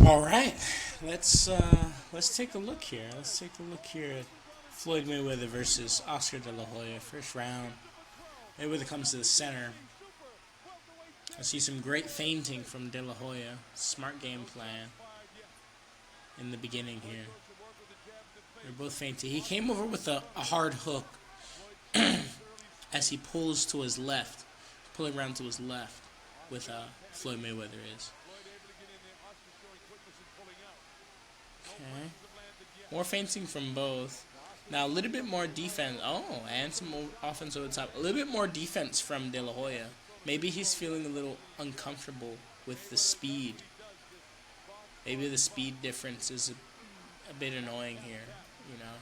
All right, let's take a look here. Let's take a look here at Floyd Mayweather versus Oscar De La Hoya. First round. Mayweather comes to the center. I see some great feinting from De La Hoya. Smart game plan in the beginning here. They're both feinting. He came over with a hard hook as he pulls to his left, pulling around to his left with Floyd Mayweather is. Okay. More feinting from both. Now a little bit more defense. Oh, and some more offense over the top. A little bit more defense from De La Hoya. Maybe he's feeling a little uncomfortable with the speed. Maybe the speed difference is a bit annoying here, you know.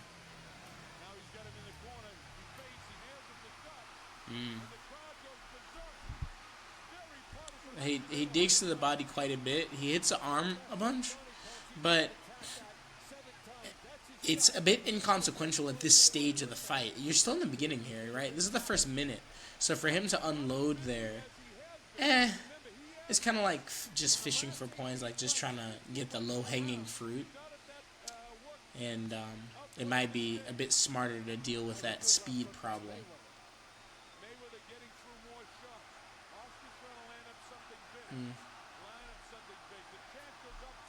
He digs to the body quite a bit. He hits the arm a bunch, but it's a bit inconsequential at this stage of the fight. You're still in the beginning here, right? This is the first minute. So for him to unload there, it's kind of like just fishing for points, like just trying to get the low-hanging fruit. And it might be a bit smarter to deal with that speed problem.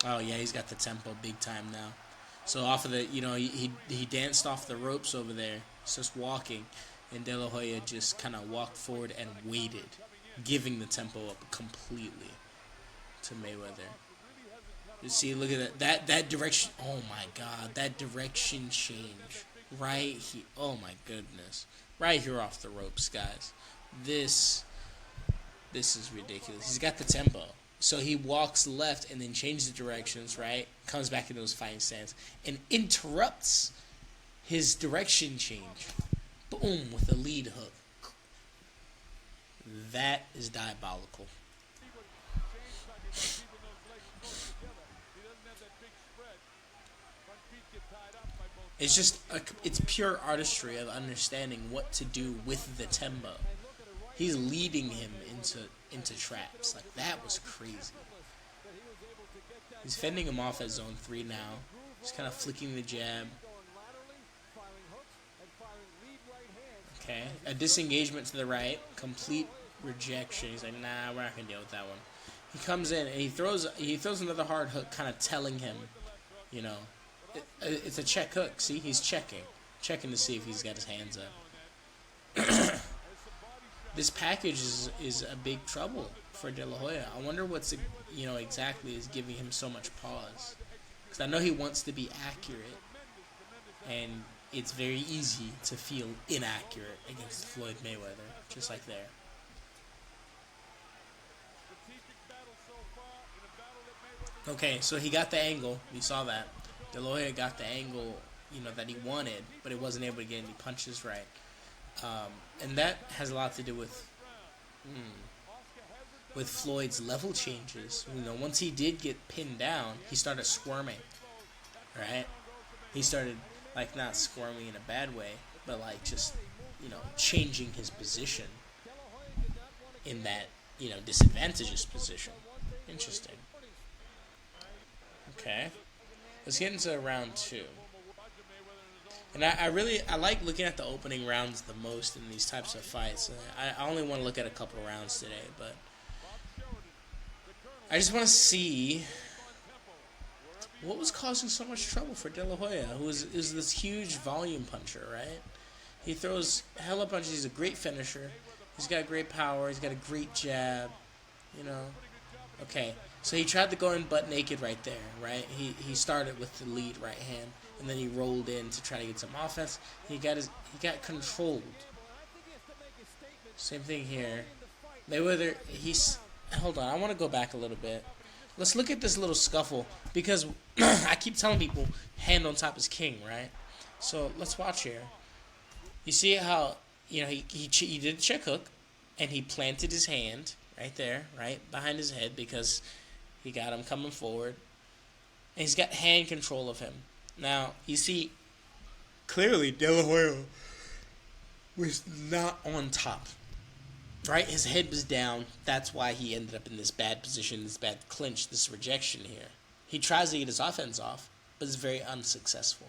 Oh yeah, he's got the tempo big time now. So off of the, he danced off the ropes over there. He's just walking, and De La Hoya just kind of walked forward and waited, giving the tempo up completely to Mayweather. You see, look at that direction. Oh my God, that direction change right here. Oh my goodness, right here off the ropes, guys. This is ridiculous. He's got the tempo. So he walks left and then changes the directions, right? Comes back into his fighting stance and interrupts his direction change. Boom, with a lead hook. That is diabolical. It's pure artistry of understanding what to do with the tempo. He's leading him into traps. Like, that was crazy. He's fending him off at zone 3 now. He's kind of flicking the jab. Okay. A disengagement to the right. Complete rejection. He's like, nah, we're not going to deal with that one. He comes in and he throws another hard hook, kind of telling him, it's a check hook. See, he's checking to see if he's got his hands up. This package is a big trouble for De La Hoya. I wonder what's exactly is giving him so much pause. Because I know he wants to be accurate, and it's very easy to feel inaccurate against Floyd Mayweather, just like there. Okay, so he got the angle. We saw that. De La Hoya got the angle, that he wanted, but he wasn't able to get any punches right. And that has a lot to do with Floyd's level changes. Once he did get pinned down, he started squirming, right? He started, not squirming in a bad way, but, just, changing his position in that, disadvantageous position. Interesting. Okay. Let's get into round 2. And I like looking at the opening rounds the most in these types of fights. I only want to look at a couple of rounds today, but I just want to see what was causing so much trouble for De La Hoya, who is this huge volume puncher, right? He throws hella punches. He's a great finisher. He's got great power. He's got a great jab, Okay, so he tried to go in butt naked right there, right? He started with the lead right hand. And then he rolled in to try to get some offense. He got controlled. Same thing here. Mayweather, hold on, I want to go back a little bit. Let's look at this little scuffle, because I keep telling people, hand on top is king, right? So let's watch here. You see how, he did a check hook, and he planted his hand right there, right behind his head, because he got him coming forward. And he's got hand control of him. Now, you see, clearly De La Hoya was not on top, right? His head was down. That's why he ended up in this bad position, this bad clinch, this rejection here. He tries to get his offense off, but it's very unsuccessful.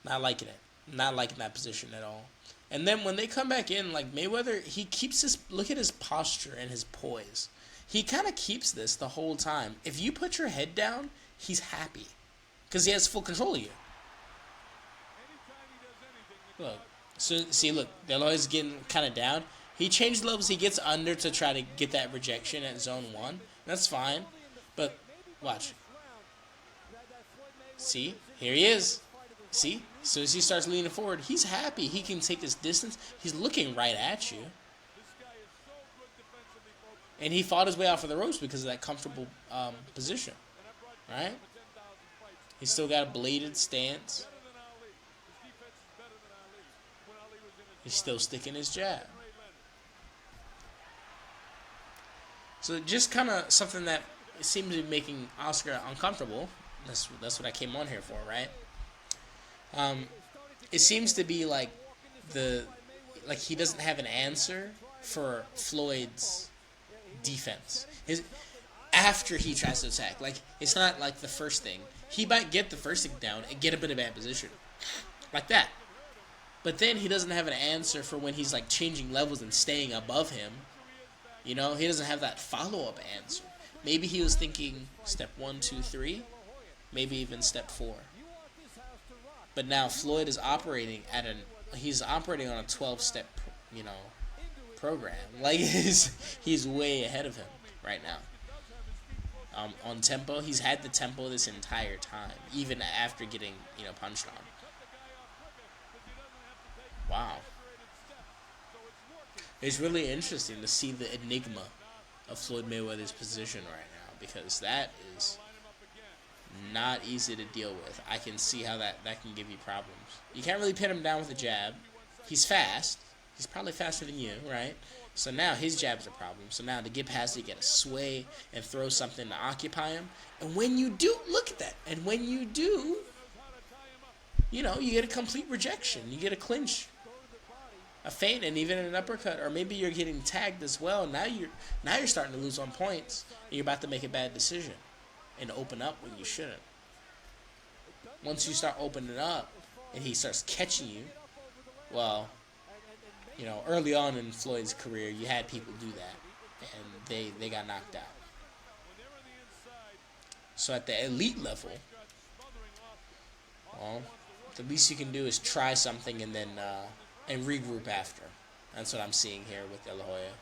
Not liking it. Not liking that position at all. And then when they come back in, like Mayweather, he keeps his, look at his posture and his poise. He kind of keeps this the whole time. If you put your head down, he's happy. Because he has full control of you. Look. So, see, look. De La Hoya's getting kind of down. He changed levels. He gets under to try to get that rejection at zone 1. That's fine. But, watch. See? Here he is. See? As soon as he starts leaning forward, he's happy. He can take this distance. He's looking right at you. And he fought his way out for the ropes because of that comfortable position. Right? He's still got a bladed stance. He's still sticking his jab. So just kind of something that seems to be making Oscar uncomfortable. That's what I came on here for, right? It seems to be like he doesn't have an answer for Floyd's defense. After he tries to attack, like it's not like the first thing. He might get the first thing down and get him in a bad position, like that. But then he doesn't have an answer for when he's like changing levels and staying above him. You know, he doesn't have that follow-up answer. Maybe he was thinking step 1, 2, 3, maybe even step 4. But now Floyd is operating he's operating on a 12-step, program. Like he's way ahead of him right now. On tempo, he's had the tempo this entire time, even after getting, punched on. Wow. It's really interesting to see the enigma of Floyd Mayweather's position right now, because that is not easy to deal with. I can see how that can give you problems. You can't really pin him down with a jab. He's fast. He's probably faster than you, right? So now his jab's a problem. So now to get past it, you got to sway and throw something to occupy him. And when you do, look at that. And when you do, you get a complete rejection. You get a clinch, a feint, and even an uppercut. Or maybe you're getting tagged as well. Now you're starting to lose on points. And you're about to make a bad decision and open up when you shouldn't. Once you start opening up and he starts catching you, well, early on in Floyd's career, you had people do that, and they got knocked out. So at the elite level, well, the least you can do is try something and then and regroup after. That's what I'm seeing here with De La Hoya.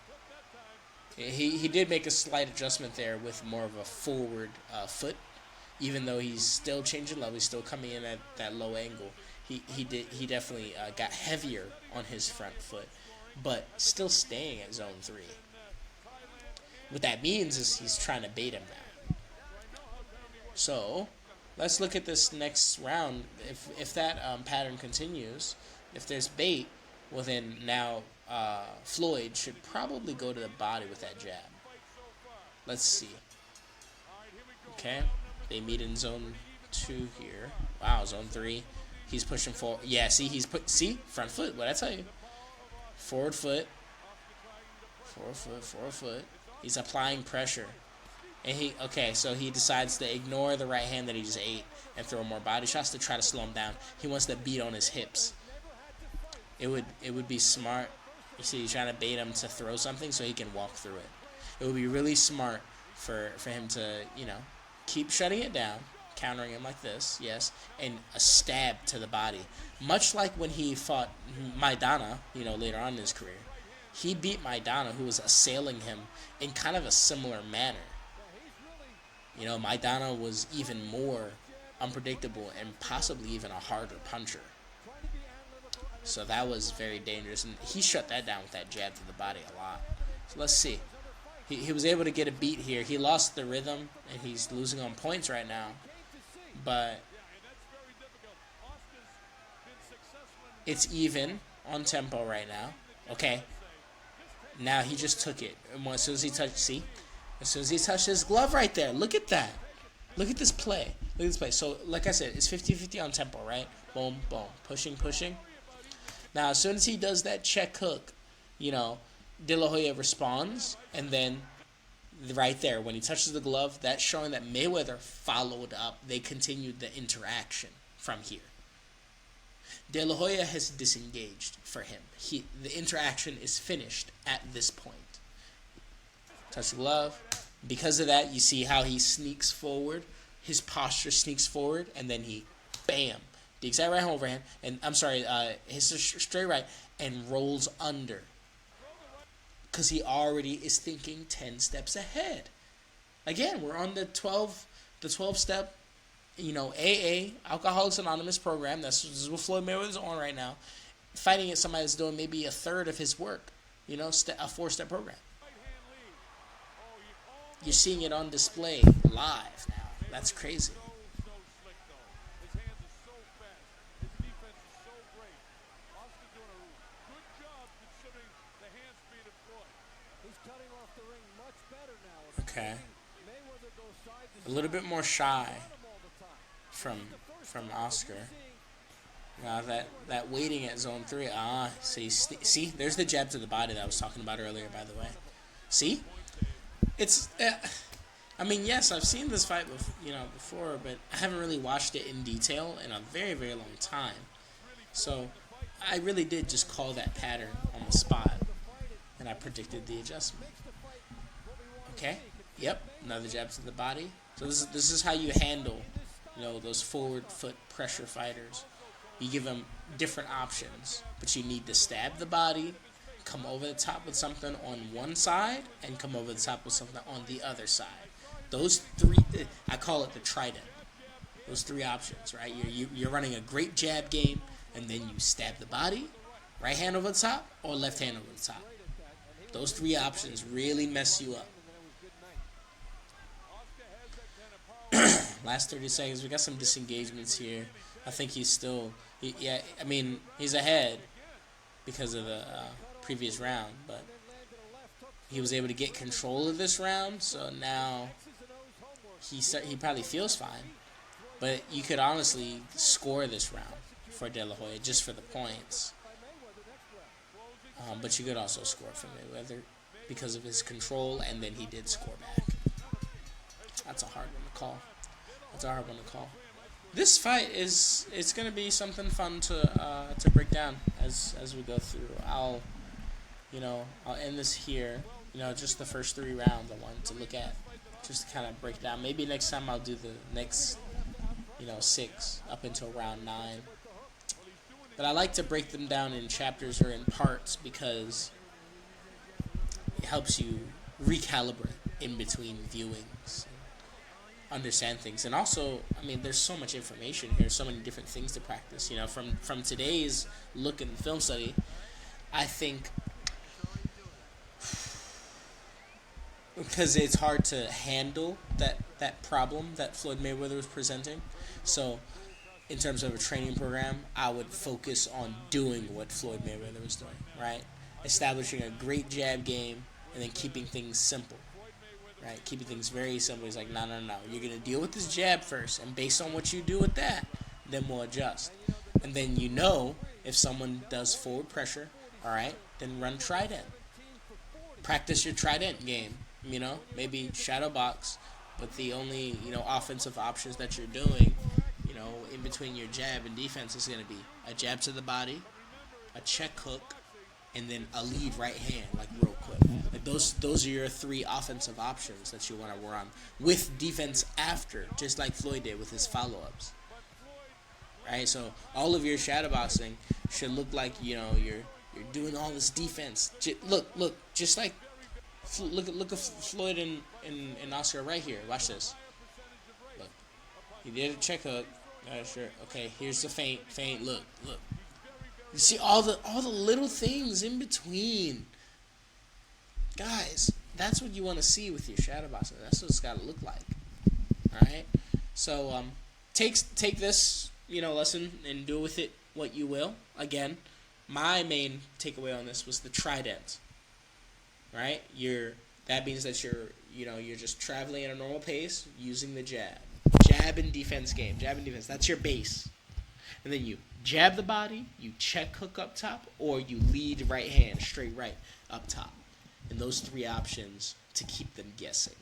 He did make a slight adjustment there with more of a forward foot, even though he's still changing level. He's still coming in at that low angle. He definitely got heavier on his front foot, but still staying at zone 3. What that means is he's trying to bait him now. So let's look at this next round. If that pattern continues, if there's bait, well then now Floyd should probably go to the body with that jab. Let's see. Okay, they meet in zone 2 here. Wow, zone 3. He's pushing forward. Yeah, see, front foot. What'd I tell you? Forward foot. Forward foot. He's applying pressure. And so he decides to ignore the right hand that he just ate and throw more body shots to try to slow him down. He wants to beat on his hips. It would be smart. You see, he's trying to bait him to throw something so he can walk through it. It would be really smart for him to, keep shutting it down, countering him like this, yes, and a stab to the body. Much like when he fought Maidana, later on in his career. He beat Maidana, who was assailing him in kind of a similar manner. Maidana was even more unpredictable and possibly even a harder puncher. So that was very dangerous, and he shut that down with that jab to the body a lot. So let's see. He was able to get a beat here. He lost the rhythm, and he's losing on points right now. But it's even on tempo right now. Okay. Now he just took it. And as soon as he touched, as soon as he touched his glove right there. Look at that. Look at this play. So, like I said, it's 50-50 on tempo, right? Boom, boom. Pushing. Now, as soon as he does that check hook, De La Hoya responds, and then right there, when he touches the glove, that's showing that Mayweather followed up. They continued the interaction from here. De La Hoya has disengaged for him. The interaction is finished at this point. Touch the glove. Because of that, you see how he sneaks forward. His posture sneaks forward, and then he, bam, the exact right hand overhand, and I'm sorry, hits a straight right, and rolls under. Because he already is thinking 10 steps ahead. Again, we're on the 12-step, AA, Alcoholics Anonymous program. This is what Floyd Mayweather's on right now. Fighting against somebody that's doing maybe a third of his work. A 4-step program. You're seeing it on display live now. That's crazy. Okay. A little bit more shy from Oscar. Now that waiting at zone 3. See, there's the jab to the body that I was talking about earlier, by the way. See? It's, yes, I've seen this fight before, but I haven't really watched it in detail in a very, very long time. So I really did just call that pattern on the spot, and I predicted the adjustment. Okay, yep, another jab to the body. So this is how you handle, those forward foot pressure fighters. You give them different options, but you need to stab the body, come over the top with something on one side, and come over the top with something on the other side. Those three, I call it the trident. Those 3 options, right? You're running a great jab game, and then you stab the body, right hand over the top, or left hand over the top. Those 3 options really mess you up. Last 30 seconds, we got some disengagements here. I think he's still, he's ahead because of the previous round, but he was able to get control of this round, so now he probably feels fine. But you could honestly score this round for De La Hoya just for the points. But you could also score for Mayweather because of his control, and then he did score back. That's a hard one to call. This fight it's going to be something fun to break down as we go through. I'll end this here. Just the first 3 rounds I wanted to look at, just to kind of break down. Maybe next time I'll do the next 6 up until round 9. But I like to break them down in chapters or in parts because it helps you recalibrate in between viewings, understand things. And also, there's so much information here, so many different things to practice. From today's look in the film study, I think, because it's hard to handle that problem that Floyd Mayweather was presenting. So in terms of a training program, I would focus on doing what Floyd Mayweather was doing, right? Establishing a great jab game and then keeping things simple, right? Keeping things very simple. He's like, no. You're going to deal with this jab first, and based on what you do with that, then we'll adjust. And then if someone does forward pressure, all right, then run trident. Practice your trident game, maybe shadow box, but the only, offensive options that you're doing, in between your jab and defense is going to be a jab to the body, a check hook, and then a lead right hand, real quick. Those are your 3 offensive options that you want to work on with defense after, just like Floyd did with his follow-ups. Right? So all of your shadow boxing should look like, you're doing all this defense. Look, just like look at Floyd and Oscar right here. Watch this. Look, he did a check hook. Sure. Okay, here's the feint. Look. You see all the little things in between. Guys, that's what you want to see with your shadow boxing. That's what it's got to look like. All right. So take this lesson and do with it what you will. Again, my main takeaway on this was the trident. Right? That means that you're just traveling at a normal pace using the jab. Jab and defense game. Jab and defense. That's your base. And then you jab the body, you check hook up top, or you lead right hand, straight right, up top. in those three options to keep them guessing.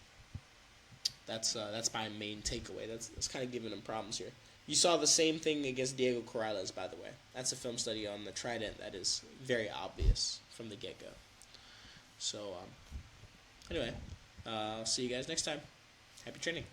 That's my main takeaway. That's kind of giving him problems here. You saw the same thing against Diego Corrales, by the way. That's a film study on the trident that is very obvious from the get-go. So, anyway, I'll see you guys next time. Happy training.